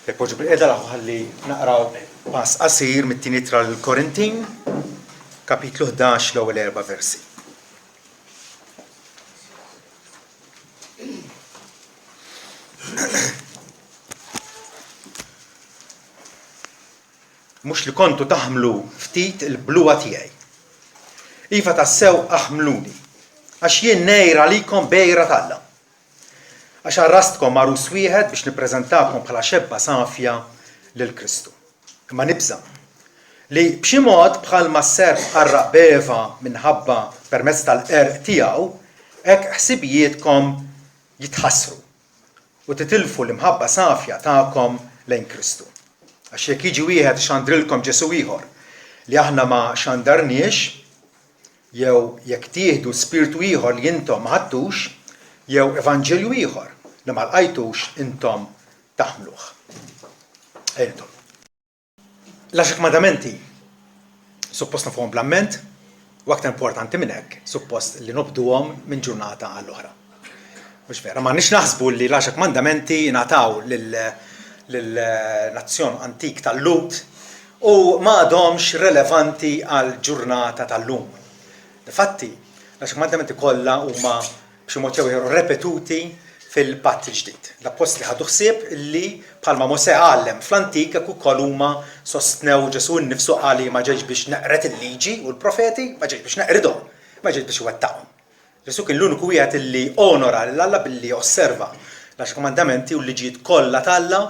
Poġġu bil-qeda ħalli naqraw pass qasir mit-tieni ittra l-Korintin, kapitlu 11 l-ewwel 4 versi. Mhux li kontu taħmlu ftit il-bluwa tiegħi. Iva tassew aħmluni, għax jien nejra likom bejra talla. Għax arrastkom marus wieħed biex nippreżentakom bħala xebba safja lil Kristu. Imma nibża li b'xi mod bħalma s-serb qarraq beva minħabba permezz tal-qerq tiegħu, hekk ħsibijietkom jitħassru u titilfu l-imħabba safja tagħkom lejn Kristu. Għax jekk jiġi wieħed xandrilkom Ġesu ieħor li aħna ma xandarniex, jew jekk tieħdu spiritu ieħor li intom ma ħadtux, jew evanġelju ieħor li ma lqajtux intom taħmluh. Ejtom. L-10 mandamenti suppost nafhom bl-amment u aktar importanti minn hekk, suppost li nobduhom minn ġurnata għall oħra. Mhux vera, ma nix naħsbu li l-10 mandamenti ngħataw lill-nazzjon antik tal-Lut u m'għadhomx relevanti għal ġurnata tal-lum. Infatti, l-10 mandamenti kollha huma b'xi mod jew ieħor repetuti fil-Patt il-ġdid. L-Apostli ħadu ħsieb li bħalma Mosè għallem fl-antik hekk ukoll huma sostnew Ġesu nnifsu qal ma ġejx biex neqret il-liġi u l-profeti, ma ġejx biex neqridhom, ma ġejx biex iwettaqhom. Ġesu kien l-uniku wieħed illi onora lil Alla billi osserva l-10 mandamenti u l-liġijiet kollha tal-Alla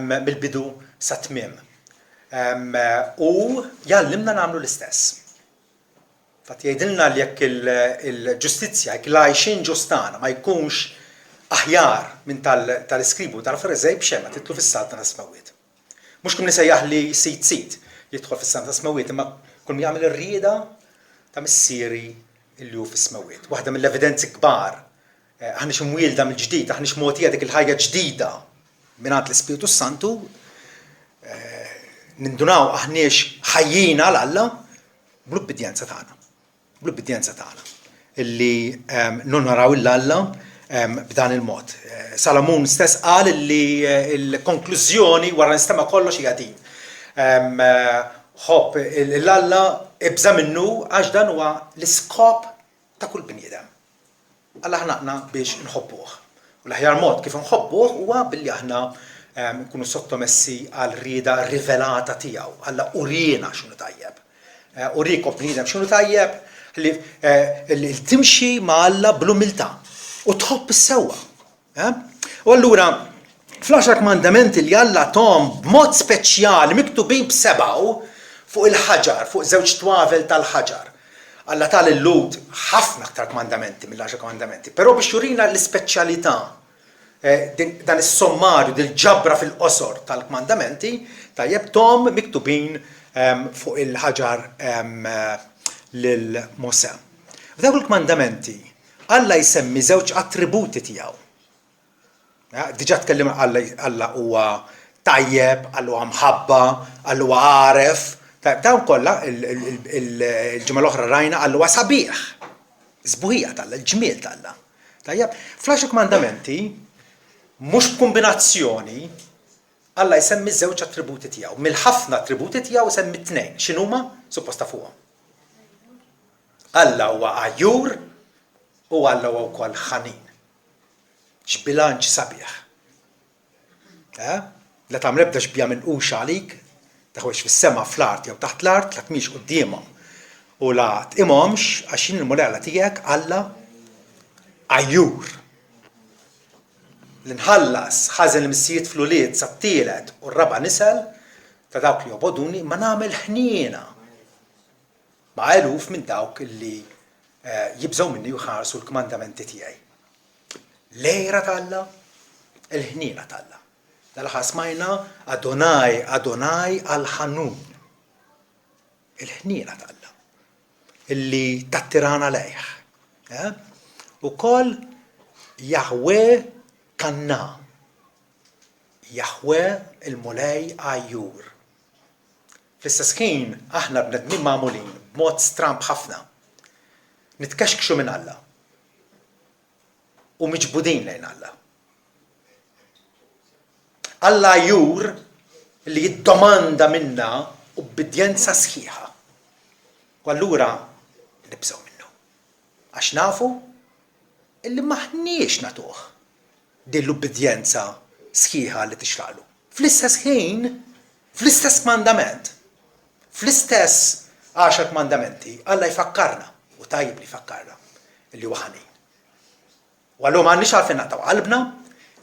mill-bidu sa tmiem. U jallimna nagħmlu l-istess. Fatt jgħidilna li jekk il-ġustizzja, jekk l-għajxin ġustana ma jkunx aħjar minn tal-iskribu tal-Farizej b'xemma titlu fis-salt ta' Smawiet. Mhux kum nisejjaħ li sit jidħol fis-salt ta' Smawiet, imma kull jagħmel ir-rieda ta' missieri illi hu fis-Smawiet. Waħda mill-evidenzi kbar aħniex imwielda mill-ġdid, aħniex mogħtija dik il-ħajja ġdida mingħand l-Ispiritu Santu, nindunaw aħniex ħajjina l-Alla bl-ubbidjenza tagħna. Bl-ubbidjenza tagħna illi nonaraw l-Alla b'dan il-mod. Salamun stess qal li l-konklużjoni wara nistema' kollox hija din. Ħobb l-Alla ibża minnu għax dan huwa l-iskop ta' kull bniedem. Alla ħnaqna biex nħobbuh. U l-aħjar mod kif nħobbuh huwa billi aħna nkunu sottomessi għal rieda rivelata tiegħu. Alla urina x'inhu tajjeb. Urikom bniedem x'inhu tajjeb li timxi ma' Alla bl-umiltà u tħobb is-sewwa. U allura fl-10 mandamenti li Alla tom b'mod speċjali miktubin b'sebgħu fuq il-ħaġar, fuq żewġ twavel tal-ħaġar. Alla tal il-Lut ħafna aktar mandamenti mill-10 mandamenti, però biex jurina l-ispeċjalità dan is-sommarju dil-ġabra fil-qosor tal-mandamenti tajjeb tom miktubin fuq il-ħaġar lil Mosè. F'dawk il-mandamenti Alla jsemmi żewġ attributi tiegħu. Diġà tkellim Alla huwa tajjeb, Alla huwa mħabba, Alla huwa għaref. Dawn kollha il-ġimgħa l-oħra rajna Alla huwa sabiħ. Żbuħija tal-Alla, il-ġmiel tal-Alla. Tajjeb, fl-10 mandamenti mhux b'kombinazzjoni Alla jsemmi żewġ attributi tiegħu. Mill-ħafna attributi tiegħu semmi 2. X'inhuma? Supposta fuqhom. Alla huwa għajjur u Alla huwa wkoll ħanin. X'bilanċ sabiħ. La tagħmel ebda xbija minqux għalik, taħwex fis-sema fl-art jew taħt l-art, la tmix qudiemhom u la tqimhomx għax il-mulella tiegħek Alla għajjur. L-inħallas ħażen il-missijiet fl-ulied sat-tielet u r-raba' nisel ta' dawk li joboduni ma nagħmel ħniena ma' eluf minn dawk li jibżgħu minni u jħarsu l-kmandamenti tiegħi. Lejra tal-Alla, il-ħniena tal-Alla. Dal-aħħar smajna Adonai, Adonai għal-ħanun. Il-ħniena tal-Alla. Illi tattirana lejh. Ukoll Jahwe kanna. Jahwe il-mulej għajjur. Fl-istess ħin aħna bnedmin magħmulin b'mod stramb ħafna. Nitkexkxu minn Alla u miġbudin lejn Alla. Alla jur li jiddomanda minna ubbidjenza sħiħa. U allura nibżgħu minnu. Għax nafu illi maħniex nagħtuh din l-ubbidjenza sħiħa li tixraqlu. Fl-istess ħin, fl-istess mandament, fl-istess 10 mandamenti, Alla jfakkarna u tajjeb li jfakkarna illi huwa ħanin. U allura m'għandniex għalfejn naqtaw qalbna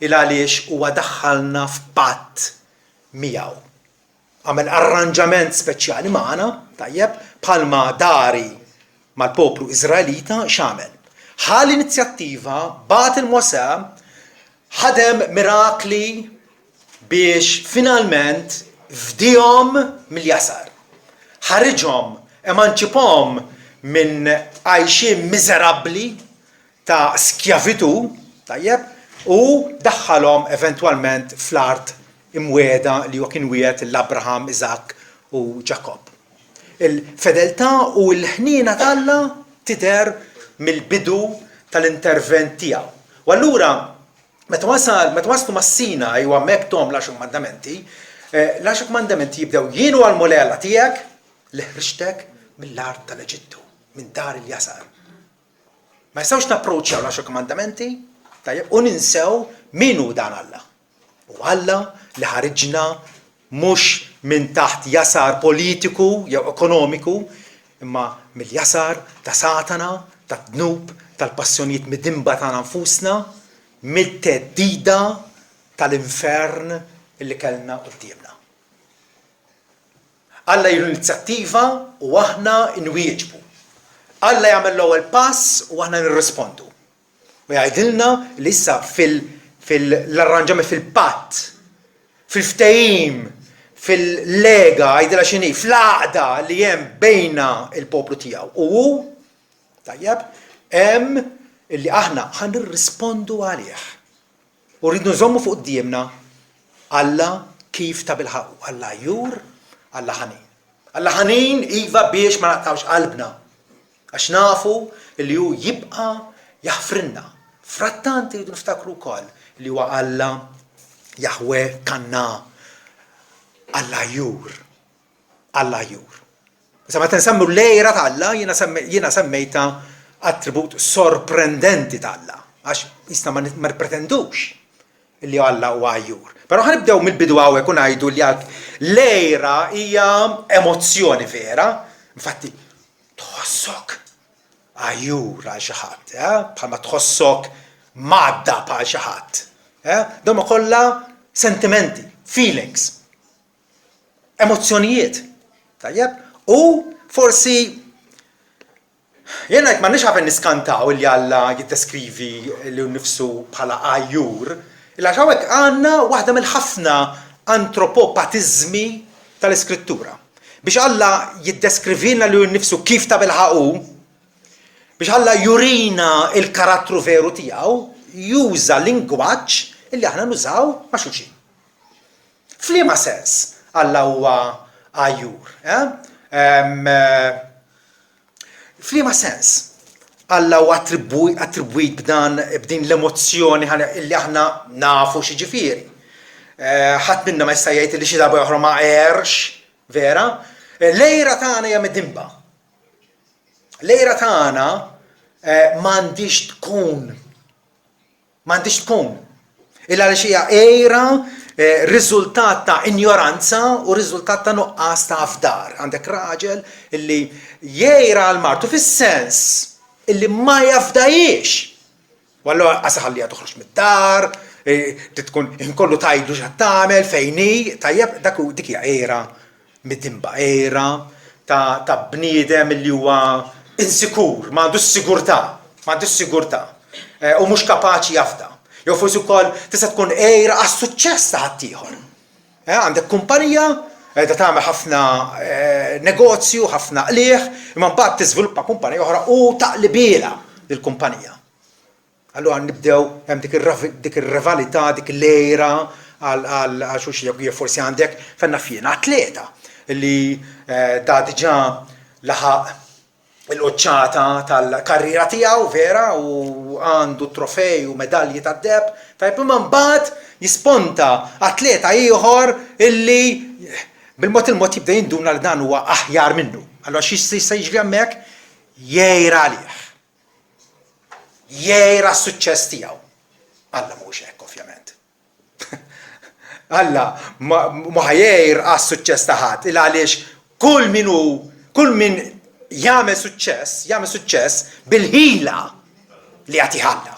il għaliex huwa daħħalna f'patt miegħu. Għamel arranġament speċjali magħna, tajjeb, bħalma dari mal-poplu Iżraelita x'għamel. Ħal inizjattiva bagħat il-Mosè ħadem mirakli biex finalment fdihom mill-jasar. Ħariġhom, emanċipahom minn għajxien miżerabbli ta' skjavitu, tajjeb, u daħħalhom eventwalment fl-art imwiegħda li huwa kien wiegħed l-Abraham, Isaac u Ġakob. Il-fedeltà u l-ħniena tagħha tidher mill-bidu tal-intervent tiegħu. U allura meta waslu mas-Sinaj u hemmhekk tom l-10 mandamenti, l-10 mandamenti jibdew jienu għall-mulella tiegħek li ħriġtek mill-art tal-Eġittu, minn dar il-jasar. Ma jistgħux napproċċjaw l-10 mandamenti, tajjeb, u ninsew min hu dan Alla. U Alla li ħariġna mhux minn taħt jasar politiku jew ekonomiku, imma mill-jasar ta' Satana, tad-dnub, tal-passjonijiet mid-dimba tagħna nfusna, mit-teddida tal-infern illi kellna qudiemna. Alla jieħu l-inizjattiva u aħna nwieġbu. Alla jagħmel l-ewwel pass u aħna nirrispondu. U jgħidilna li issa fil-arranġament fil-patt, fil-ftehim, fil-lega, jgħidilha x'inhi, fl-għaqda li hemm bejna il-poplu tiegħu. U tajjeb, hemm illi aħna ħanirrispondu għalih. U rridu nżommu fuq qudiemna Alla kif ta' bilħaq. Alla jur, Alla ħanin. Alla ħanin iva biex ma naqtawx qalbna. Għax nafu illi hu jibqa' jaħfrinna. Frattanti jridu niftakru wkoll li huwa Alla Jahwe Kanna. Alla jur. Alla jur. Issa meta nsemmu l-lejra ta' Alla jiena semmejta attribut sorprendenti ta' Alla. Għax jista' ma nipretendux illi Alla huwa jur. Però ħanibdew mill-bidu hawnhekk u ngħidu li lejra hija emozzjoni vera. Infatti tħossok għajur għal xi ħadd, bħalma tħossok madda bħal xi ħadd. Dawma kollha sentimenti, feelings, emozzjonijiet. Tajjeb? U forsi jien ngħid m'għandniex għalfejn niskantaw li Alla jiddeskrivi li nnifsu bħala għajur, illa hawnhekk għandna waħda mill-ħafna antropopatiżmi tal-Iskrittura. Biex Alla jiddeskrivina li nnifsu kif ta' bilħaqu, biex Alla jurina il-karattru veru tiegħu, juża lingwaġġ illi aħna nużaw ma' xulxin. F'liema sens Alla huwa għajur. F'liema sens Alla huwa attribwit b'din l-emozzjoni illi aħna nafu xi ġifieri. Ħadd minna ma jista' jgħid li xi darba oħra ma għerx, vera? Lejra tagħna hija mid-dimba. Lejra tagħna m'għandix tkun. Illa għaliex hija għejra riżultat ta' injoranza u riżultat ta' nuqqas ta' fdar. Għandek raġel illi jgħira għal martu fis-sens illi ma jafdajiex. U allura ħallija toħroġ mid-dar, tkun inkollu tajdu x'qed tagħmel fejni, tajjeb dik hija għejra mid-dimba, għejra ta' bniedem illi huwa insikur, m'għandux sigurtà, u mhux kapaċi jafda. Jew forsi wkoll tista' tkun għejra għas-suċċess ta' ħadd ieħor. Għandek kumpanija qiegħda tagħmel ħafna negozju, ħafna qlieħ, imma mbagħad tiżviluppa kumpanija oħra u taqlibiela lill-kumpanija. Allura nibdew hemm dik ir-rivalità, dik l-għejra għal xulxin jew forsi għandek fenna fien atleta li da diġà laħaq il-qoċċata tal-karriera tiegħu vera u għandu trofej u medalji tad-deb, tajb imma mbagħad jisponta atleta ieħor illi bil-mod il-mod jibda jinduna li dan huwa aħjar minnu. Allora x'jista' jiġri hemmhekk? Jgħira għalih. Jgħira s-suċċess tiegħu. Alla mhux hekk ovvjament. Alla ma ħajjejr għas-suċċess ta' ħadd il għaliex kull min jagħmel suċċess bil-ħila li qed iħalla.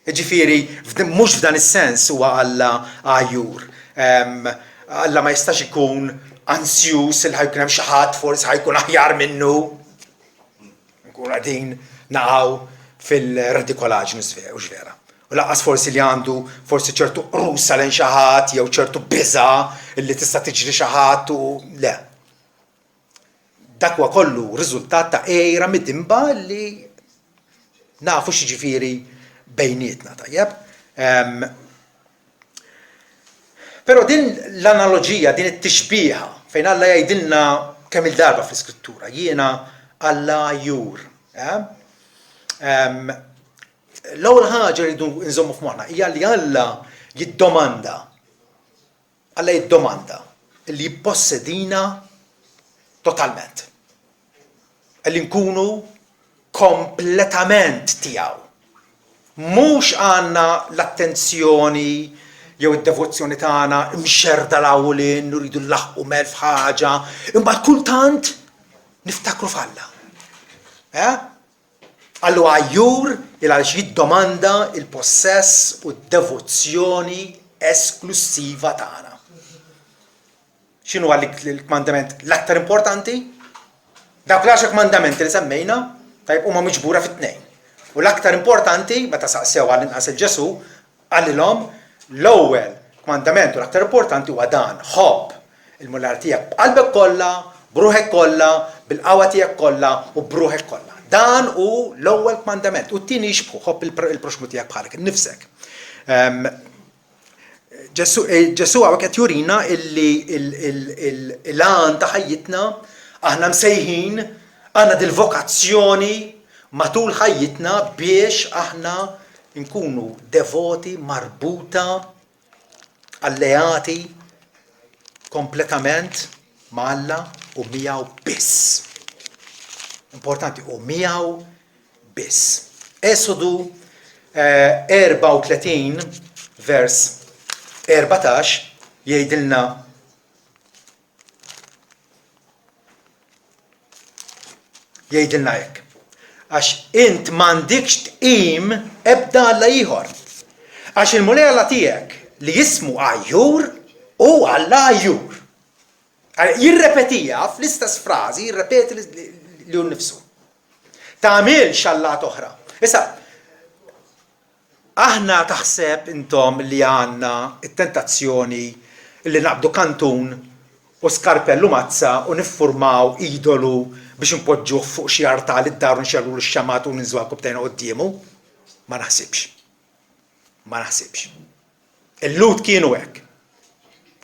Jiġifieri mhux f'dan is-sens huwa Alla għajjur. Alla ma jistax ikun ansjus il ħajkun hemm xi ħadd forsi ħajkun aħjar minnu. Nkun qegħdin naqgħu fil-radikolaġnu vera. U laqqas forsi li għandu forsi ċertu qrusa lejn xi ħadd jew ċertu biża' illi tista' tiġri xi ħadd u le. Dak huwa kollu riżultat ta' ejra midimba li nafu x'jiġifieri bejnietna tajjeb. Però din l-analoġija, din it-tixbieħa fejn Alla jgħidilna kemm il-darba fl-Iskrittura, jiena Alla jur. L-ewwel ħaġa rridu nżommu f'moħħna hija li Alla jiddomanda li jippossedina totalment. Li nkunu kompletament tiegħu. Mhux għandna l-attenzjoni jew id-devozzjoni tagħna mxerda l-awlin, nuridu nlaħqu mel f'ħaġa, imbagħad kultant niftakru f'Alla. Allu għajjur għaliex jiddomanda il-possess u d-devozzjoni esklusiva tagħna. X'inhu għalik il-kmandament l-aktar importanti? Dawk l-10 kmandamenti li semmejna, tajb huma miġbura fit-tnejn. U l-aktar importanti, meta saqsew għall-inqas il-Ġesu, għallilhom l-ewwel kmandament u l-aktar importanti huwa dan, ħobb il-mullar tiegħek b'qalbek kollha, b'ruħek kollha, bil-qawwa tiegħek kollha u b'ruħek kollha. Dan hu l-ewwel kmandament. U t-tieni jixbħu ħobb il-proxmu tiegħek bħalek, innifsek. Ġesu għawek qed jurina illi il-għan ta' ħajjitna aħna msejħin għandna dil-vokazzjoni matul ħajjitna biex aħna nkunu devoti, marbuta, alleati kompletament ma' Alla u miegħu biss. Importanti u miegħu biss. Esodu 34 vers 14 jgħidilna hekk. Għax int m'għandikx tqim ebda Alla ieħor. Għax il-mulej Alla tiegħek li jismu Għajjur u Alla Għajjur. Jirrepetija fl-istess frażi, jirrepeti li hu nnifsu. Tagħmilx Allat oħra. Issa, aħna taħseb intom li għandna it-tentazzjoni li naqbdu kantun u skarpellu mazza u niffurmaw idolu biex npoġġuh fuq xi artal id-dar u nxerru l-xamat u ninżwa kubtejna qudiemu. Ma naħsibx. Il-Lut kienu hekk.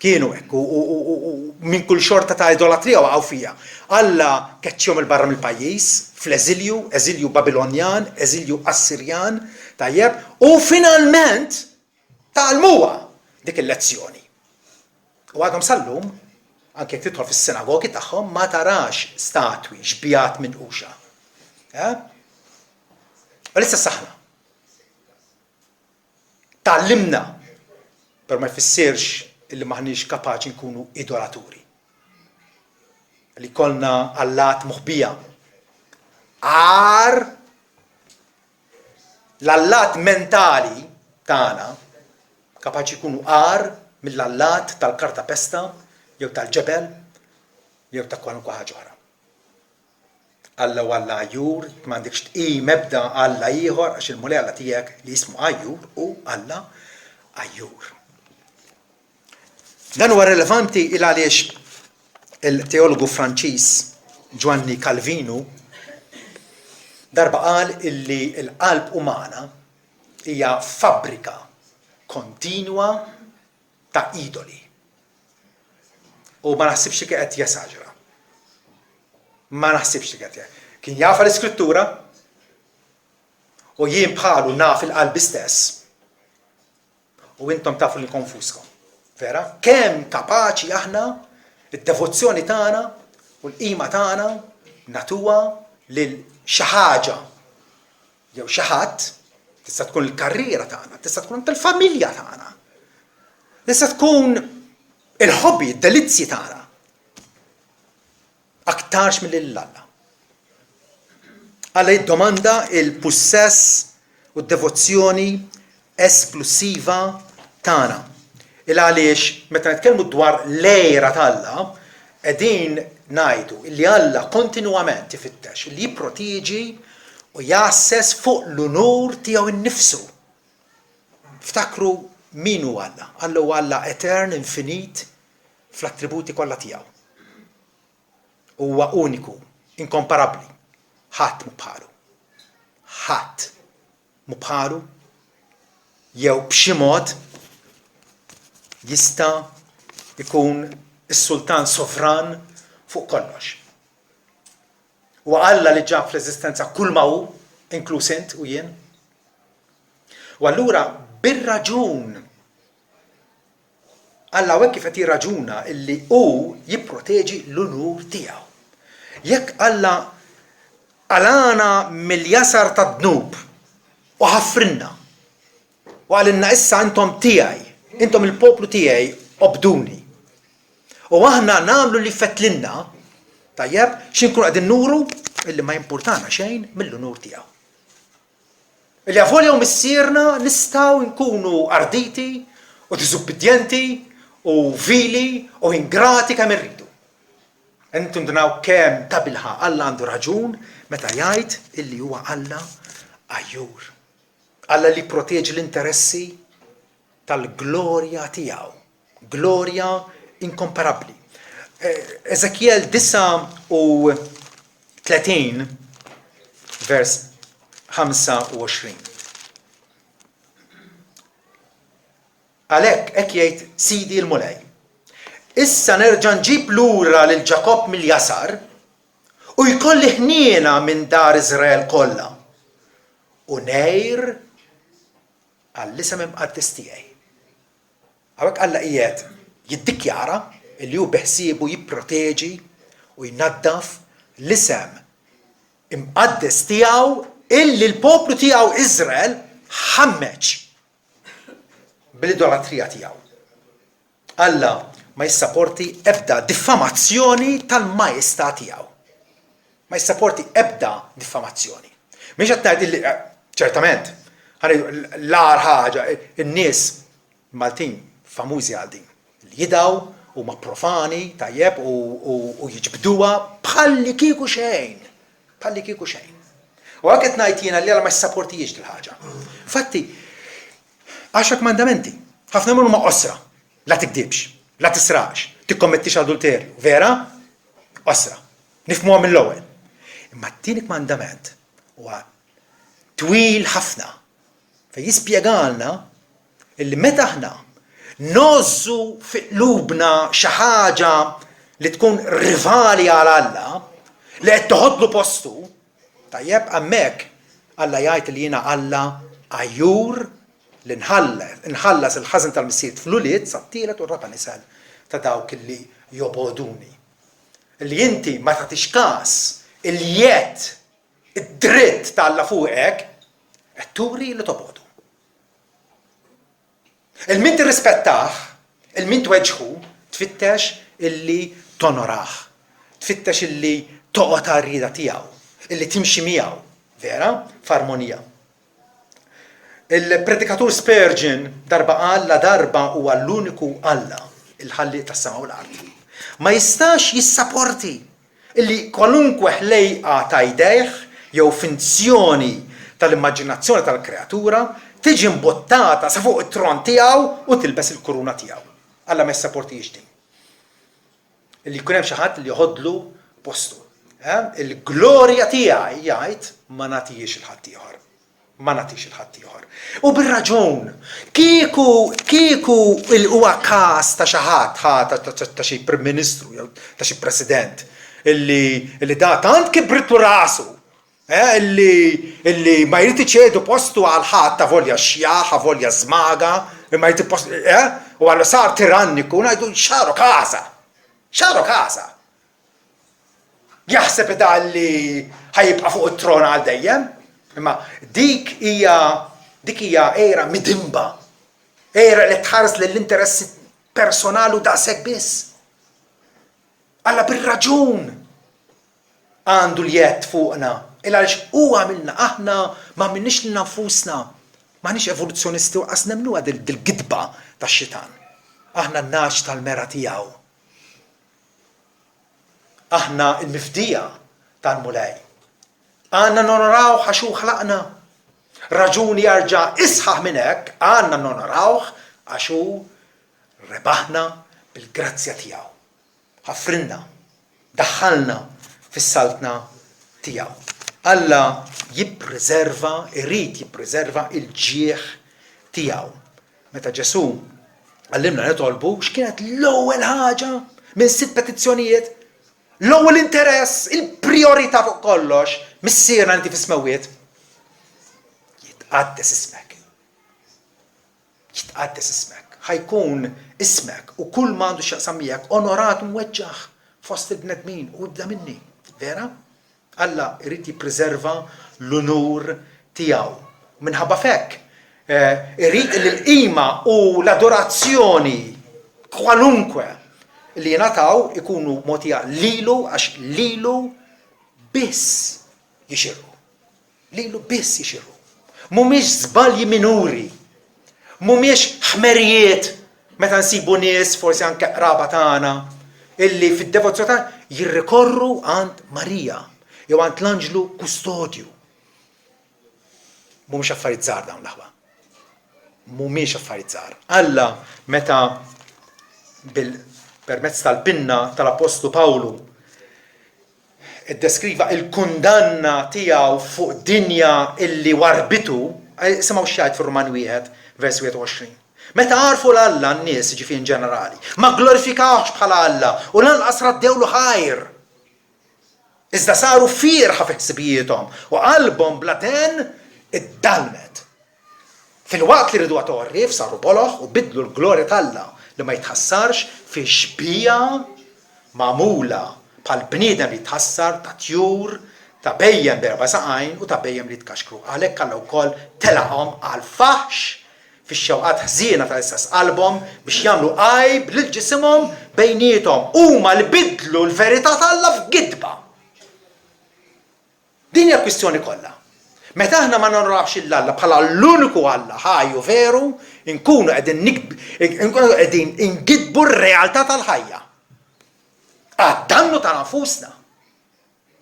U minn kull xorta ta' idolatrija waqgħu fija. Alla keċċihom il-barra mill-pajjiż, fl-eżilju Babilonjan, eżilju Assirjan, tajjeb, u finalment tgħallmuha dik il-lezzjoni. U għadhom sal-lum, anke jekk tidħol fis-sinagogi tagħhom ma tarax statwi xbijat minn quxa. U l-istess aħna. Tallimna, per ma jfissirx illi maħniex kapaċi nkunu idolaturi. Li kollna allat moħbija. L-allat mentali tagħna kapaċi jkunu mill-allat tal-karta pesta, jew tal-ġebel, jew ta' kwalunkwe ħaġa oħra. Alla u Alla Għajjur, m'għandekx tqim ebda Alla ieħor għax il-mulej Alla tiegħek li jismu Għajjur u Alla Għajjur. Dan huwa relevanti il għaliex il-teologu Franċiż Giovanni Calvino darba qal illi l-qalb umana hija fabbrika kontinwa ta' idoli. U ma naħsibx li qed jesaġra. Kien jafa l-iskrittura u jien bħalu naf il-qalbi stess. U intom tafu li konfuskom. Vera? Kemm kapaċi aħna id-devozzjoni tagħna u l-qima tagħna natuha lil xi ħaġa jew xi ħadd, tista' tkun il-karriera tagħna, tista' tkun il-familja tagħna. Tista' tkun il-hobby, id-delizzji tagħna. Aktarx mill-Alla. Alla jiddomanda il-possess u d-devozzjoni esklusiva tagħna. Il-għaliex meta nitkellmu dwar l-ejra tal-Alla, qegħdin ngħidu li Alla kontinwament ifittex li jipprotiġi u jassess fuq l-unur tiegħu innifsu. Ftakru min hu Alla. Alla huwa Alla etern, infinit fl-attributi kollha tiegħu. Huwa uniku, inkomparabbli. Ħadd mu bħalu. Ħadd mu bħalu jew b'xi mod jista' ikun is-sultan sovran fuq kollox. Huwa Alla li ġab fl-eżistenza kull ma hu, inkluż int u jien. U allura bir-raġun Alla hekk kif qed jirraġuna illi hu jipproteġi l-unur tiegħu. Jekk Alla għalana mill-jasar tad-dnub u ħaffrinna u għalinna issa intom tiegħi, intom il-poplu tiegħi obduni. U aħna nagħmlu li fetlinna, tajjeb, x'inkunu qegħdin nuru illi ma jimpurtana xejn mill-unur tiegħu. Illi avolja u missierna nistgħu nkunu arditi u diżubbidjenti u vili u ingrati kemm irridu. Intom tunaw kemm ta' bilħa Alla għandu raġun meta jgħid illi huwa Alla għajjur. Alla li proteġi l-interessi tal-glorja tiegħu. Glorja inkomparabbli. Ezekiel 39 vers 25. Għalhekk hekk jgħid Sidi l-Mulej. Issa nerġa' nġib lura lil Ġakob mill-jasar u jkolli ħniena minn dar Iżrael kollha u nejr għall-isem imqaddes tiegħi. Hawnhekk Alla qiegħed jiddikjara li hu beħsiebu jipproteġi u jnaddaf l-isem imqaddes tiegħu illi l-poplu tiegħu Iżrael ħammeġ bil-idolatrija tiegħu. Alla ma jissapporti ebda diffamazzjoni tal-majestà tiegħu. Ma jissapporti ebda diffamazzjoni. Mhix qed ngħid illi ċertament, l-agħar ħaġa in-nies Maltin famużi għal din li jidgħu huma profani tajjeb u jiġbduha bħalli kieku xejn. Bħalli kieku xejn. U hekk qed ngħid jiena li Alla ma jissapportijiex il-ħaġa. Infatti, 10 kmandamenti, ħafna minnhom huma qosra, la tikdibx. La tisraqx, tikkommettix adulterju, vera? Osra. Nifhmuha mill-ewwel. Imma t-tieni kmandament huwa twil ħafna fejn jispjegalna illi meta aħna nożżu fi qlubna xi ħaġa li tkun rivali għal Alla li qed toħodlu postu, tajjeb hemmhekk Alla jgħid li jiena Alla għajjur li nħallas il-ħażin tal-missier fl-ulied sat-tielet u r-raba' nisel ta' dawk illi joboduni. Illi inti ma tagħtix każ il-jiet id-dritt ta' Alla fuqek qed turi li tobodu. Il-min tirrispettah, il-min tweġħu, tfittex illi tonorah, tfittex illi toqgħod għar-rieda tiegħu, illi timxi miegħu, vera? F'armonija. Il-predikatur Spurgeon darba qal la darba huwa l-uniku Alla il-ħalliq tas-sama u l-art. Ma jistax jissapporti illi kwalunkwe ħlejqa ta' idejh jew finzjoni tal-immaġinazzjoni tal-kreatura tiġi imbottata sa fuq it-tron tiegħu u tilbes il-kuruna tiegħu. Alla ma jissapportix din. Illi jkun hemm xi ħadd li joħodlu postu. Il-glorja tiegħi jgħid ma nagħtihiex il-ħadd ieħor. Ma nagħtix il-ħadd ieħor. U bir-raġun, kieku il-huwa każ ta' xi ħadd ta' xi Prim Ministru jew ta' xi President اللي دا tant kibritlu rasu, اللي ما jrid iċedu postu għal ħadd ta' volja xjaħ, volja żmaga, ma jrid postu, u għallu sar tiranniku, ngħidu xaru casa. Jaħseb da li ħajibqa' fuq it-tron għal dejjem, imma dik hija era midimba, era li tħares lill-interessi personali u daqshekk biss. Alla bir-raġun għandu l-jett fuqna, illa għaliex huwa għamilna aħna ma minnix lil nfusna, m'aħniex evoluzzjonisti u qas nemmnuha dil-gidba tax-xitan. Aħna n-naċ tal-mera tiegħu. Aħna l-mifdija tal-mulej. Għandna nonorawh għax hu ħlaqna. Raġuni jarġa' isħaħ minn hekk, għandna nonorawh għax hu rebaħna bil-grazzja tiegħu. ħaffrinna, daħħalna fis-saltna tiegħu. Alla irid jippreserva il-ġieħ tiegħu. Meta Ġesu għallimna nitolbu x'kienet l-ewwel ħaġa minn 6 petizzjonijiet, l-ewwel interess, il-priorità fuq kollox, missierna inti fis-smawiet. Jitqaddes ismek. Ħajkun ismek u kull ma għandu x'jaqsam miegħek onorat u mweġġaħ fost il-bnedmin u ibda minni. Vera? Alla irid jippreserva l-unur tiegħu. Minħabba fekk irid li l-qima u l-adorazzjoni kwalunkwe li jingħataw ikunu mogħtija lilu għax lilu biss jixirru. Mhumiex żbalji minuri. Mhumiex ħmerijiet meta nsibu nies forsi anke qraba tagħna illi fid-devozzjoni tagħna jirrikorru għand Marija jew għand l-Anġlu Kustodju. Mhumiex affarijiet żgħar dawn l-aħwa. Mhumiex affarijiet żgħar. Alla meta permezz tal-pinna tal-Apostlu Pawlu iddeskriva il-kundanna tiegħu fuq dinja illi warbitu, simgħu x'jgħid fir-Ruman 1 vers 21. Meta għarfu l-Alla n-nies ġifieri ġenerali, ma glorifikawx bħala Alla u lanqas raddewlu ħajr. Iżda saru firħa fi ħsibijietom u qalbhom blaten iddalmet. Fil-waqt li ridu għatorrif saru boloħ u bidlu l-glorja tal-Alla li ma jitħassarx fi xbija magħmula bħal bniedem li jitħassar ta' tjur, ta' bejjem berba saqajn u ta' bejjem li tkaxkru. Għalhekk Alla wkoll telaqhom għal faħx fix-xewqat ħżiena tal-istess qalbhom biex jagħmlu qajb lil ġisimhom bejniethom huma li bidlu l-verità tal-Alla f'gidba. Din hija kwistjoni kollha. Meta aħna ma nonorawx il-Alla bħala l-uniku Alla ħajju veru, nkunu qegħdin ingidbu r-realtà tal-ħajja. Għad-dannu ta' nfusna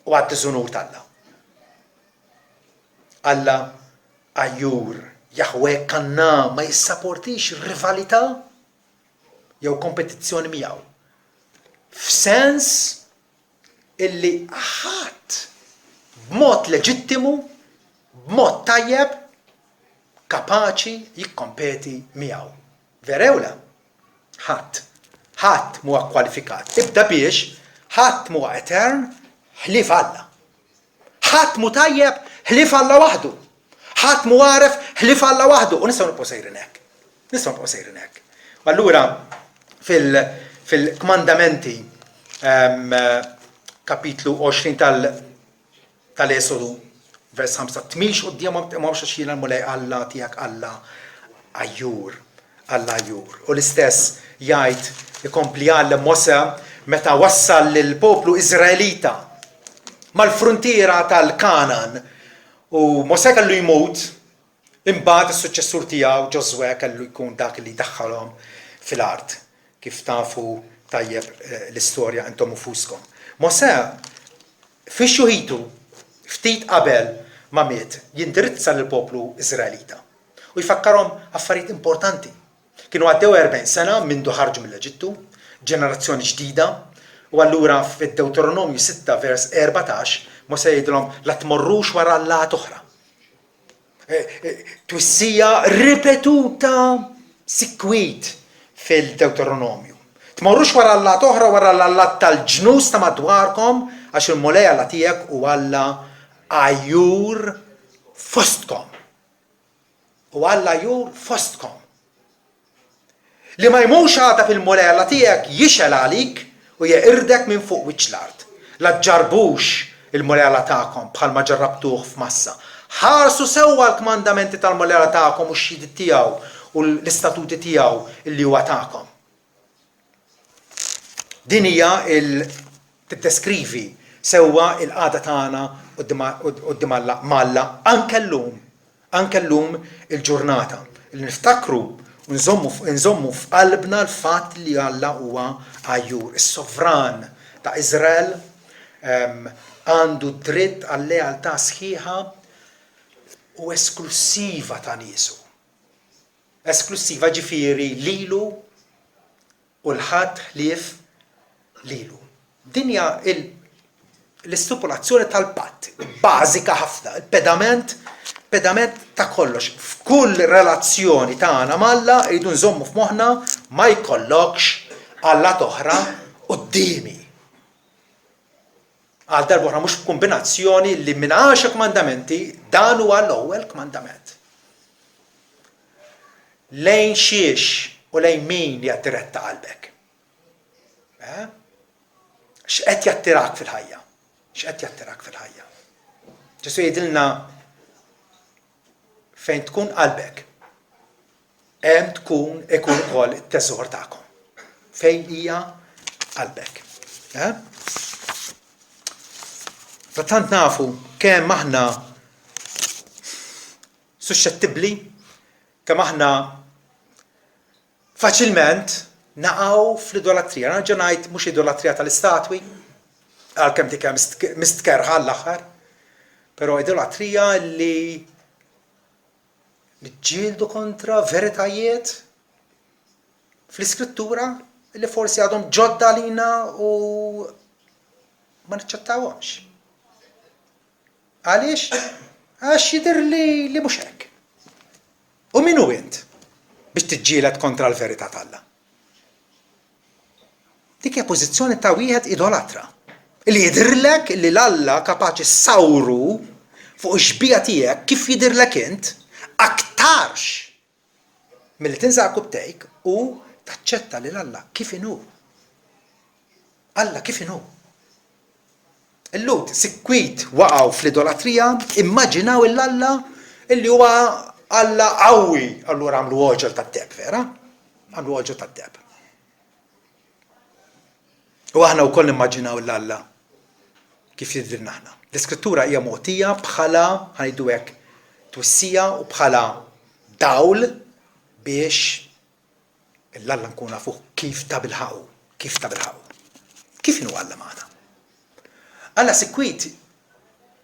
u għad-diżunur tal-Alla. Alla Ajjur, Jahwe kanna ma jissapportix rivalità jew kompetizzjoni miegħu. F'sens illi ħadd b'mod leġittimu, b'mod tajjeb, kapaċi jikkompeti miegħu. Verewla? Ħadd huwa kwalifikat. Ibda biex ħadd huwa etern ħlief Alla. Ħadd mu tajjeb ħlief Alla waħdu. Ħadd mu għaref ħlief Alla waħdu. U nistgħu nibqgħu sejrin hekk. Allura fil-kmandamenti kapitlu 20 tal-Esodu vers 5 tmilx quddiem m'hawnx xila l-mulej Alla tiegħek Alla Ajjur. U l-istess jgħid ikompli għallem Mose meta wassal lill-poplu Iżraelita mal-fruntiera tal-Kanan u Mose kellu jmut imbagħad is-suċċessur tiegħu Ġoswe kellu jkun dak li daħħalhom fil-art kif tafu tajjeb l-istorja intom ufuskom. Mose fix-xuħitu ftit qabel ma miet jindirizza lill-poplu Iżraelita u jfakkarhom affarijiet importanti. Kienu għaddew 40 sena mindu ħarġu mill-Eġittu, ġenerazzjoni ġdida, u allura fid-Deuteronomju 6 vers 14 Mose jgħidilhom la tmorrux wara Alla oħra. Twissija ripetuta sikwit fil-Deuteronomju. Tmorrux wara Alla oħra wara l-Alla tal-ġnus ta' madwarkom għax il-mulej Alla tiegħek huwa Alla għajjur fostkom. U Alla għajjur fostkom. Li ma jmux għada fil-mulej Alla tiegħek jixel għalik u jeqirdek minn fuq wiċċ l-art. La ġarbux il-mulej Alla tagħkom bħalma ġarrabtuh f'massa. Ħarsu sewwa l-kmandamenti tal-mulej Alla tagħkom u x-xhidiet tiegħu u l-istatuti tiegħu li huwa tagħkom. Din hija tiddeskrivi sewwa il-qagħda tagħna quddiem Alla anke llum il-ġurnata li niftakru u nżommu f'qalbna l-fatt li Alla huwa għajjur. Is-sovran ta' Iżrael għandu dritt għal lealtà sħiħa u esklusiva ta' niesu. Esklusiva ġifieri lilu u l-ħadd ħlief lilu. Dinja l-istipulazzjoni tal-patt, bażika ħafna, il-pedament ta' kollox. F'kull relazzjoni tagħna m'Alla rridu nżommu f'moħħna ma jkollokx Alla oħra qudiemi. Għal darba oħra mhux f'kombinazzjoni li minn 10 kmandamenti dan huwa l-ewwel kmandament. Lejn xiex u lejn min jattiretta qalbek. X'qed jattirak fil-ħajja? X'qed jattirak fil-ħajja? Ġesu jgħidilna fejn tkun qalbek, hemm ikun ukoll it-teżor tagħkom. Fejn hija qalbek. Tant nafu kemm aħna suscettibbli, kemm aħna faċilment naqgħu fl-idolatrija. Nerġa' ngħid mhux idolatrija tal-istatwi, għalkemm dik hemm mistkerħa l-aħħar, però idolatrija li niġġieldu kontra veritajiet fl-iskrittura li forsi għadhom ġodda lina u ma niċċettawhomx. Għaliex? Għax jidher li mhux hekk. U min hu int biex tiġġieled kontra l-verità tal-Alla? Dik hija pożizzjoni ta' wieħed idolatra. Li jidhirlek li l-Alla kapaċi ssawru fuq ix-xbija tiegħek kif jidhirlek int aktarx milli tinsaq kubtejk u taċċetta li l-Alla kif inhu. Alla kif inhu. Illud sikwit waqgħu fl-idolatrija, immaġinaw l-Alla illi huwa Alla qawwi, allura għamlu oġel tad-deb, vera? Għamlu oġel tad-deb. U aħna wkoll nimmaġinaw l-Alla kif jidhirna aħna. L-iskrittura hija mogħtija bħala ħanejdu hekk twissija u bħala dawl biex l-Alla nkun nafu kif ta' bilħaqu, kif ta' bilħaqu. Kif inhu Alla magħna? Alla sikwit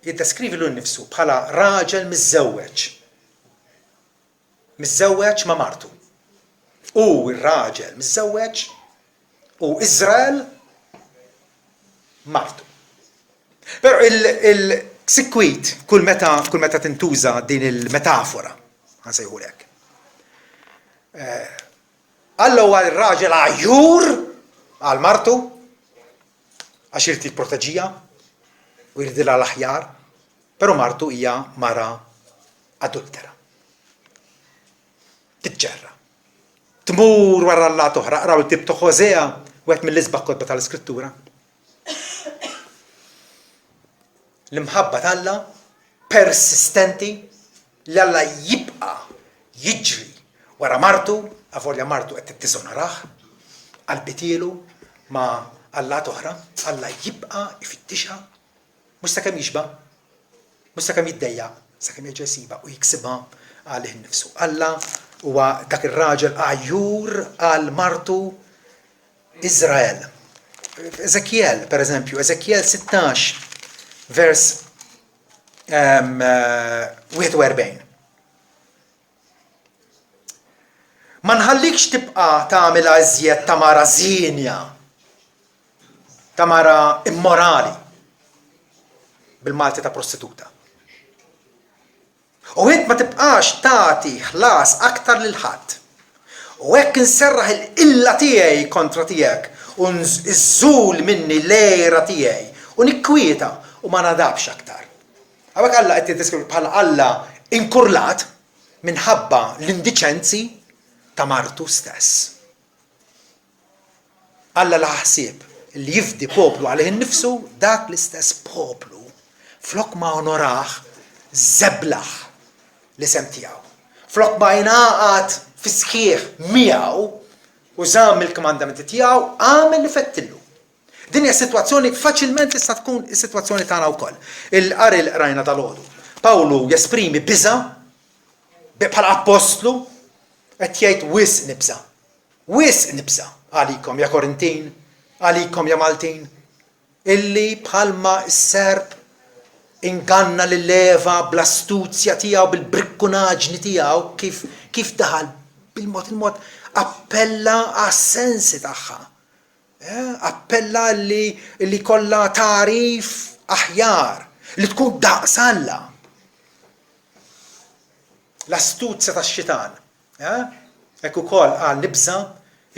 jiddeskrivi l-nifsu bħala raġel miżżewweġ. Miżżewweġ ma' martu. U r-raġel miżżewweġ u Iżrael martu. Però il-sikwit kull meta tintuża din il-metafora, ħansejħulek. Alla huwa r-raġel għajjur għal martu għax irid jipproteġija u jridilha l-aħjar, però martu hija mara adultera. Tiġġerra. Tmur wara l-lat oħra, qraw il-tib ta' Ħosea wieħed mill-isbaħ kotba tal-Iskrittura. L-imħabba tal-Alla persistenti li Alla jibqa' jiġri wara martu, avolja martu qed tittiżonarah, qalbitielu ma' Allat oħra, Alla jibqa' ifittixha mhux sakemm jixba', mhux sakemm jiddejjaq, sakemm jerġa' jsiba u jiksibha għalih innifsu. Alla huwa dak ir-raġel għajjur għal martu Iżrael. Eżekjel, pereżempju, Eżekjel 16, vers 41. Ma nħallikx tibqa' tagħmilha iżjed ta' mara żienja, ta' mara immorali, bil-Malti ta' prostituta. U int ma tibqax tagħti ħlas aktar lil ħadd. U hekk inserraħ il-qilla tiegħi kontra tiegħek u nżul minni l-ejra tiegħi u nikkwieta u ma nadabx aktar. Għawek Alla qed jiddeskrivi bħala Alla inkurlat minħabba l-indiċenzi ta' martu stess. Alla la ħsieb li jifdi poplu għalih innifsu dak l-istess poplu flok ma onoraħ zeblaħ l-isem tiegħu. Flok ma jingħaqad fi sħiħ miegħu u żamm il-komandamenti tiegħu għamel li fettillu. Din hija sitwazzjoni faċilment tista' tkun is-sitwazzjoni tagħna wkoll. Il-qari l qrajna tal-għodu. Pawlu jesprimi biża' bħala apostlu qed jgħid wisq nibża'. Wisq nibża' għalikom ja Korintin, għalikom ja Maltin, illi bħalma s-serb inganna l-leva bl-astuzja tiegħu bil-brikkunaġni tiegħu kif daħal bil-mod il-mod appella għas-sensi tagħha. Appella li kollha tarif aħjar, li tkun daqs Alla. L-astuzja tax-xitan. Hekk ukoll qal nibża'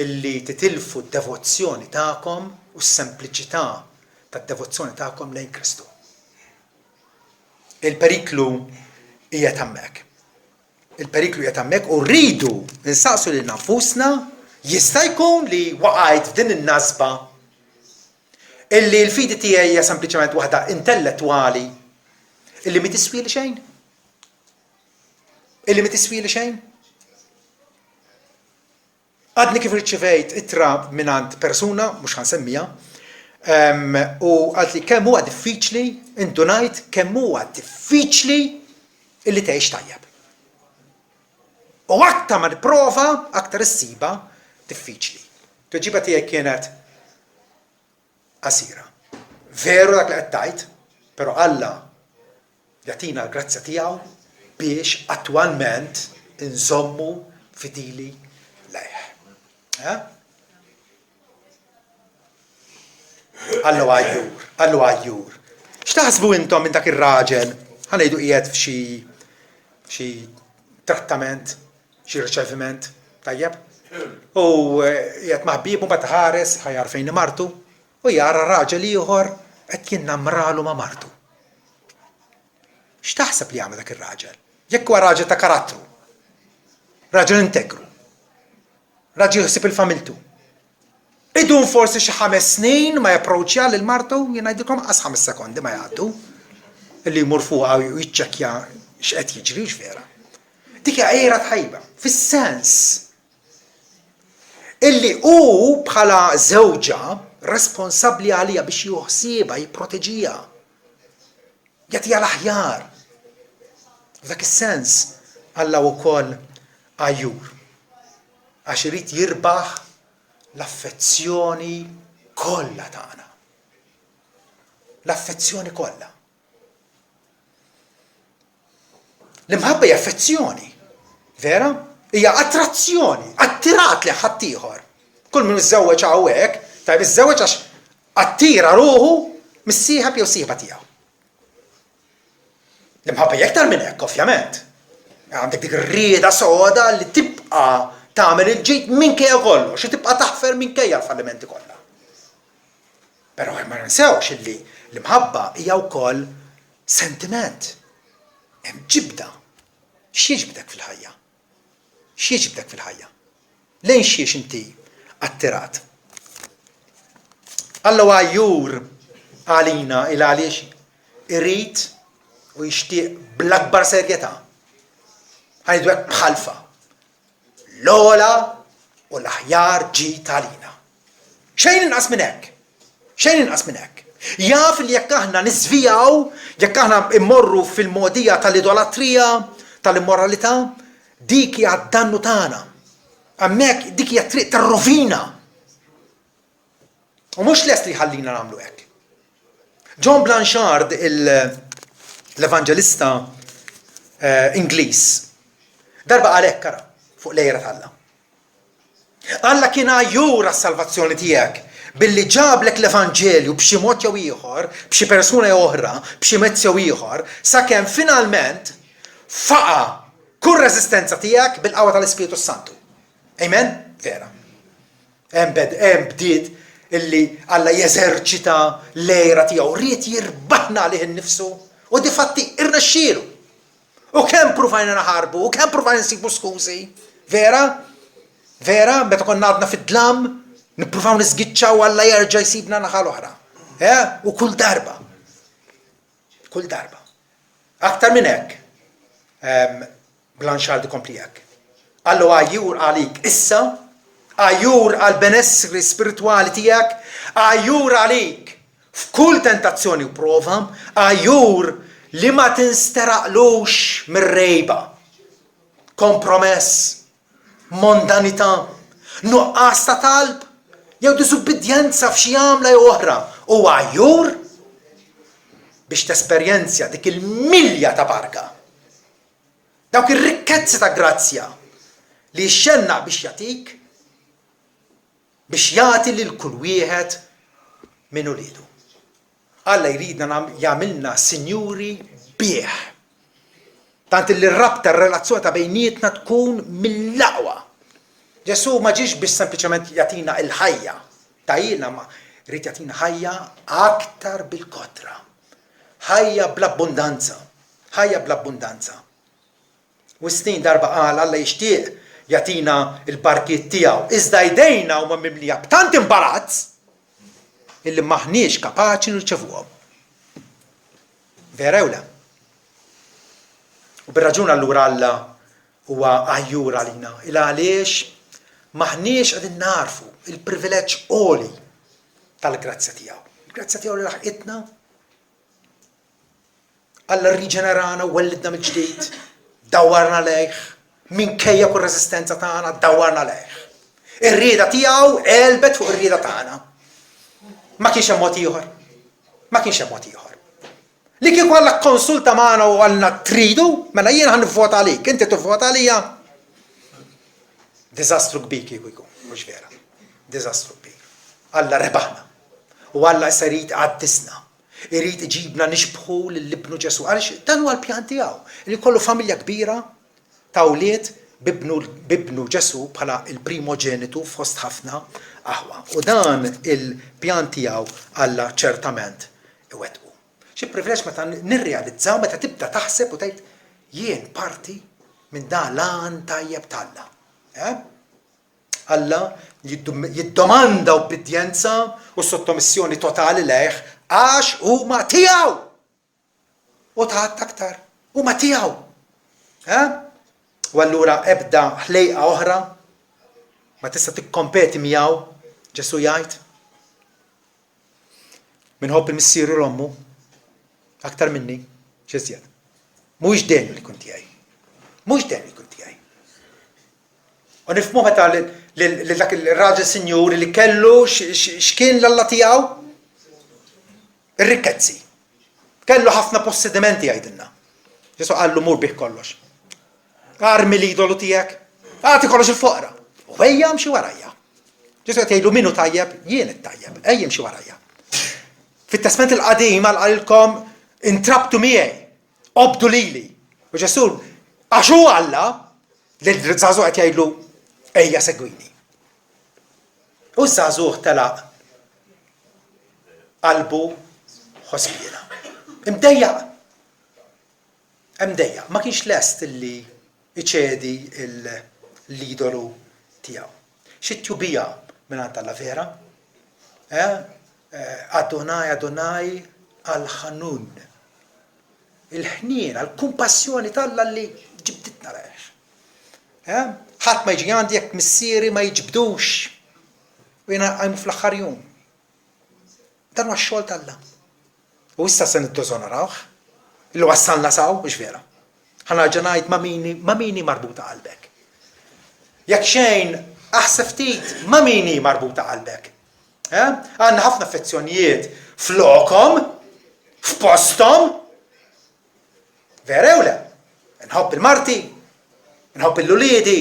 illi titilfu d-devozzjoni tagħkom u s-sempliċità tad-devozzjoni tagħkom lejn Kristu. Il-periklu hija hemmhekk. Il-periklu hija hemmhekk u rridu nsaqsu lil nafusna jista' jkun li waqgħet f'din in-nasba illi l-fidi tiegħi hija sempliċement waħda intellettwali illi ma tiswili xejn. Illi ma tiswili xejn. Għadni kif riċċivejt ittra minant persuna, mhux ħansemmija, u għalt li kemm huwa diffiċli, indunajt kemm huwa diffiċli illi tgħix tajjeb. U aktar ma nipprova, aktar issiba diffiċli. Tweġiba tiegħek kienet qasira. Veru dak li qed tgħid, però Alla jagħtina l-grazzja tiegħu biex attwalment inżommu fidili lejh. Allu għajjur. X'taħsbu intom minn dak ir-raġel? Ħanejdu qiegħed f'xi trattament, xi riċeviment, tajjeb? U qiegħed maħbib u mbagħad ħares ħajar fejn martu u jara raġel ieħor qed jinnamralu ma' martu. X'taħseb li jagħmel dak ir-raġel? Jekk huwa raġel ta' karattru, raġel integru, raġel jħossib il-familtu. Idun forsi xi 5 snin ma japproċċja lil martu, jien ngħidilkom qas 5 sekondi ma jgħaddu, illi jmur fuqha u jiċċekkja x'qed jiġri x'vera. Dik hija qiegħra tħajba, fis-sens illi hu bħala żewġa responsabbli għalija biex joħsiebha jipproteġiha. Jagħtiha l-aħjar. F'dak is-sens Alla wkoll għajjur. Għax irid jirbaħ l-affezzjoni kollha tagħna. L-affezzjoni kollha. L-imħabba hija affezzjoni, vera? Hija attrazzjoni, attirat li ħadd ieħor. Kull min iżżewweġ hawnhekk, tajb iżżewweġ għax attira ruħu mis-sieħeb jew sieħba tiegħu. L-imħabba hija aktar minn hekk, ovvjament. Għandek dik ir-rieda soda li tibqa' tagħmel il-ġid minkejja kollox, xi tibqa' taħfer minkejja l-fallimenti kollha. Però ma ninsewx illi l-imħabba hija wkoll sentiment. Hemm ġibda. X'jiġbdek fil-ħajja? X'jiġbdek fil-ħajja? Lejn xiex inti attirat? Alla għajjur għalina il għaliex irid u jixtieq bl-akbar serjetà. Ħajdu hekk bħalfa. L-ola u l-aħjar ġiet għalina. Xejn inqas minn hekk. Xejn inqas minn hekk. Jaf li jekk aħna niżvijaw, jekk aħna immorru fil-modija tal-idolatrija, tal-immoralità, dik hija d-dannu tagħna. Hemmhekk dik hija triq tar-rovina. U mhux lest li ħallina nagħmlu hekk. John Blanchard, l-evanġelista Ingliż, darba qal hekk kara fuq lejra tal-Alla. Alla kien għajjur għas-salvazzjoni tiegħek billi ġablek l-Evanġelju b'xi mod jew ieħor, b'xi persuna oħra, b'xi mezz jew ieħor, sakemm finalment faqa' kull reżistenza tiegħek bil-qawwa tal-Ispiritu Santu. Amen? Vera. Bdiet illi Alla jeżerċita l-lejra tiegħu, rrid jirbaħna għalih innifsu, u difatti irnexxielu. U kemm pruvajna naħarbu, u kemm pruvajna nsibu skużi. Vera? Vera, meta konna għadna fid-dlam, nippruvaw nisgiċċaw Alla jerġa' jsibna naħa l-oħra. U kull darba. Aktar minn hekk, Blanchard ikompli hekk. Allu għajjur għalik issa, għajjur għal benessri spirituali tiegħek, għajjur għalik f'kull tentazzjoni u prova, għajjur li ma tinsteraqlux mir-rejba, kompromess, mondanità, nuqqas ta' talb, jew disubbidjenza f'xi għamla jew oħra, u għajjur biex tesperjenzja dik il-milja ta' barka, dawk ir-rikkezzi ta' grazzja li xenna biex jatik, biex jagħti lil kull wieħed minn ulidu. Alla jridna jagħmilna sinjuri bih. Tant li r-rabta r-relazzjoni ta' bejnietna tkun mill-aqwa. Ġesu ma ġiex biex sempliċement jagħtina l-ħajja ta' jiena, ma rrid jagħtina ħajja aktar bil-kotra. Ħajja bl-abbundanza. U snin darba qal Alla jixtieq jagħtina l-barkiet tiegħu. Iżda jdejna huma mimlija b'tant imbarazz illi maħniex kapaċi nirċevuhom. Vera jew le? U bir-raġun allura Alla huwa għajjur għalina. Il għaliex maħniex qegħdin narfu il-privileġġ għoli tal-grazzja tiegħu. Il-grazzja tiegħu li laħqitna Alla rriġenerana u wellidna mill-ġdid, dawwarna lejh, minkejja kull resistenza tagħna dawwarna lejh. Ir-rieda tiegħu qelbet fuq ir-rieda tagħna. Ma kienx hemm mod ieħor. Li kieku Alla konsulta magħna u għalna tridu, mela jien ħan nivvota għalik, inti tivvota għalija. Diżastru kbir kieku jkun, mhux vera. Diżastru kbir. Alla rebaħna. U Alla issa jrid għaddisna. Irid iġibna nixbħu lill-ibnu Ġesu. Għaliex dan huwa l-pjan tiegħu. Li jkollu familja kbira ta' wlied bibnu Ġesu bħala il-primogenitu fost ħafna aħwa. U dan il-pjan tiegħu Alla ċertament iwettqu. Xi privileġġ meta nirrealizzaw, meta tibda taħseb u tgħid jien parti minn dan lan tajjeb tal-Alla. Alla jiddomanda obbedjenza u sottomissjoni totali lejh għax huma tiegħu. U taħt aktar, huma tiegħu. U allura ebda ħlejqa oħra ma tista' tikkompeti miegħu, Ġesu jgħid. Minħobb il-missieru l-ommu aktar minni x'żjed. Mhuwiex dejjem li kun tiegħi. U nifhmu meta lil dak il-raġel sinjur li kellu x'kien l-Alla tiegħu? Ir-rikkezzi. Kellu ħafna possedimenti jgħidilna. Ġesu qallu mur bih kollox. Armi l-idolu tiegħek, għati kollox il-foqra. U ejja mxi warajja. Ġesu qed jgħidu minnu tajjeb, jien it-tajjeb, ejja mxi warajja. Fit-testament il-qadim għalkom intrabtu miegħi, obdu lili. U Ġesu għaxu Alla li l-żagħżugħ qed jgħidlu ejja segwini. U żagħżugħ telaq qalbu ħospira. Imdejjaq. Ma kienx lest illi iċedi l-idolu tiegħu. Xi tjubija mingħand Alla vera? Adonai għal-ħanun. Il-ħnien, għal-kumpassjoni tal-Alla li ġibditna lejh. Ħadd ma jiġi għandi jekk missieri ma jiġbdux. U jiena għajmu fl-aħħar jum. Dan huwa x-xogħol tal-Alla. U issa se niddożonorawh, illi wassalna saw, mhux vera. Ħanarġa' ngħid ma' mini marbuta qalbek. Jekk xejn aħseb ftit ma' mini marbuta qalbek. Għandna ħafna affezzjonijiet flokhom, f'posthom. Vera jew le? Nħobb il-marti, nħobb il-uliedi,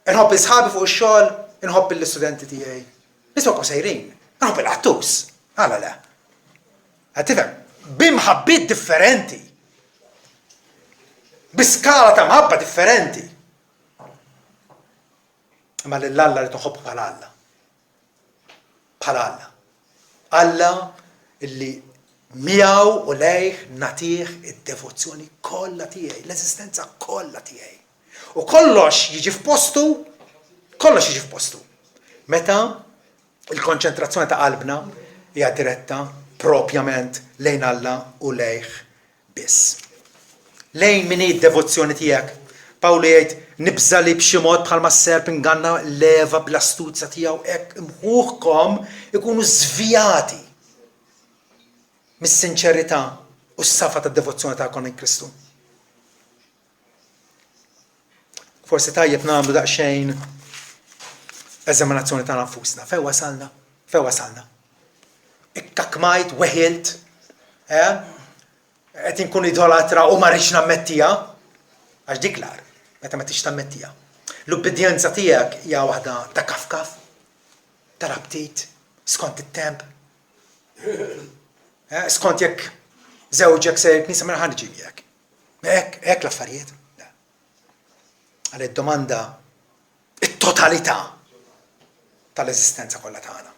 nħobb il-sħabi fuq ix-xogħol, nħobb l-istudenti tiegħi. Niswa sejrin, nħobb il-qattus. Għala le. Għatifem, bimħabbit differenti. Biskala ta' mħabba differenti. imma lill-Alla li nħobbu bħala Alla. Bħala Alla. Alla illi miegħu u lejh nagħtih id-devozzjoni kollha tiegħi, l-eżistenza kollha tiegħi. U kollox jiġi f'postu. Meta il-konċentrazzjoni ta' qalbna hija diretta propjament lejn Alla u lejh biss. Lejn min hi d-devozzjoni tiegħek? Pawlu jgħid nibża li b'xi mod bħalma s-serp inganna leva bl-astuzza tiegħu hekk imħuħkom ikunu żvijati mis-sinċerità u s-safa tad-devozzjoni tagħkom in Kristu. Forsi tajjeb nagħmlu daqsxejn eżaminazzjoni ta' nfusna. Fejn wasalna? Ikkakmajt, weħilt, qed inkun idolatra u ma rridx nammettija, għax dik l-ar, meta ma tix tammettija. L-ubbidjenza tiegħek hija waħda ta' kafkaf, ta' rabtit, skont it-temp. Skont jekk żewġek se jknisa minn ħanġi jekk. Hekk l-affarijiet. Għal id-domanda it-totalità tal-eżistenza kollha tagħna.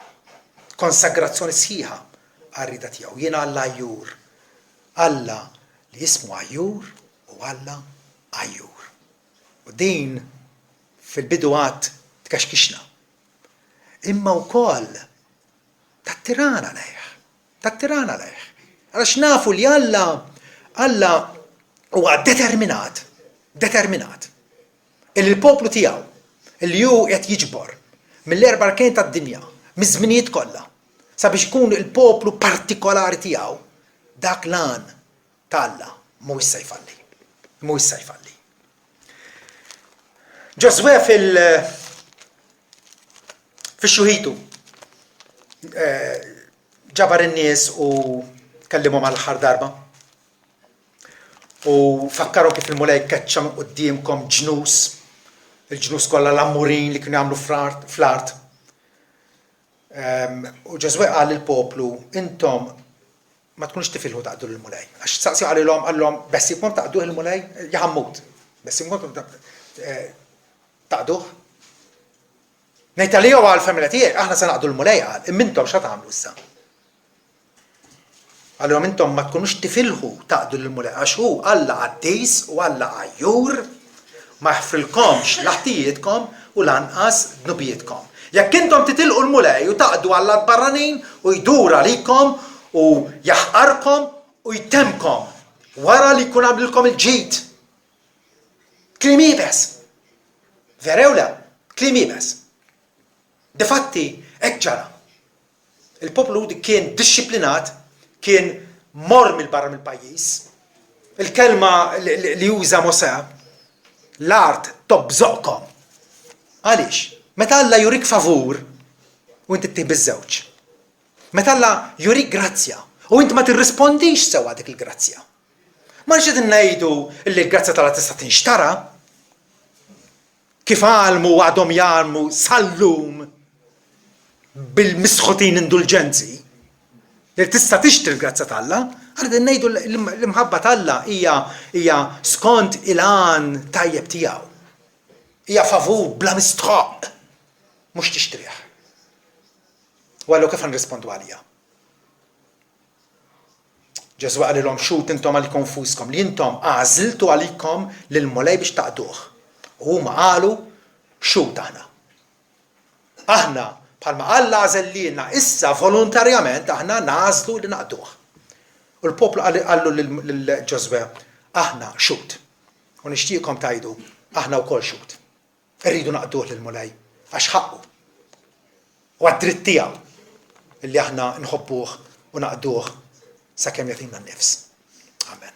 Konsagrazzjoni sħiħa għar-rida tiegħu. Jiena Alla Ajjur. Alla li jismu Ajjur u Alla Ajjur. U din fil-bidu għad tkaxkixna. Imma wkoll tattirana lejh. Għax nafu li Alla huwa determinat. Il-poplu tiegħu, il ju qed jiġbor mill-erba' arkejn tad-dinja, miż-żminijiet kollha, sabiex ikun il-poplu partikolari tiegħu, dak lan ta' Alla mhuwiex se jfalli. Ġoswe fix-xuħitu ġabar in-nies u kellimhom għall-aħħar darba. U fakkaru kif il-mulej keċċa qudiemkom ġnus, il-ġnus kollha l-ammurin li kienu jagħmlu fl-art. U Ġoswe qal lill-poplu, intom ma tkunux tifilħu taqdu l-mulej. Għax saqsi għalihom bess jibkom taqduh il-mulej jaħammut. Bess jibkom taqduh. Ngħid għalihom għall-familja tiegħek aħna se naqdu l-mulej qal, imma intom x'għad tagħmlu issa? Allora intom ma tkunux tifilħu taqdu l-mulej għax hu Alla Qaddis u Alla Ajjur ma jħfrilkomx l-ħtijietkom u lanqas dnubijietkom. Jekk intom titilqu l-mulej u taqdu Alla barranin u jdur għalikom u jaħqarkom u jtemkom wara li jkun għamlilkom il-ġid. Kliem ibes. Verew le, kliem ibes. Difatti hekk ġara. Il-poplu kien dixxiplinat, kien mor mill-barra mill-pajjiż. Il-kelma li juża Mosè, l-art tobżoqkom. Għaliex? Meta Alla jurik favur u inti ttieħ biż-żewġ. Meta Alla jurik grazzja u inti ma tirrispondix sewwa dik il-grazzja. Ma nix qed ngħidu li l-grazzja tagħha tista' tinxtara. Kif għalmu għadhom jarmu sal-lum bil-misħotin indulġenzi li tista' tixtri l-grazzja tagħha, għalhekk ngħidu l-imħabba tagħha hija skont il-għan tajjeb tiegħu. Hija favur bla mistħoq, mhux tixtrih. U għallu kif nrispondu għalija? Ġesu qalilhom xut intom għalikom fuskom li intom għażiltu għalikom lill-mulej biex taqduh. U huma qalu xut aħna. Aħna bħalma Alla għażellilna issa volontarjament aħna nażlu li naqduh. U l-poplu qallu lil Ġoswe aħna xut. U nixtieqkom tajdu aħna wkoll xut. Irridu naqduh lill-mulej għax ħaqqu. U għad-dritt tiegħu illi aħna nħobbuh u naqduh sakemm jagħtina n-nifs. Amen.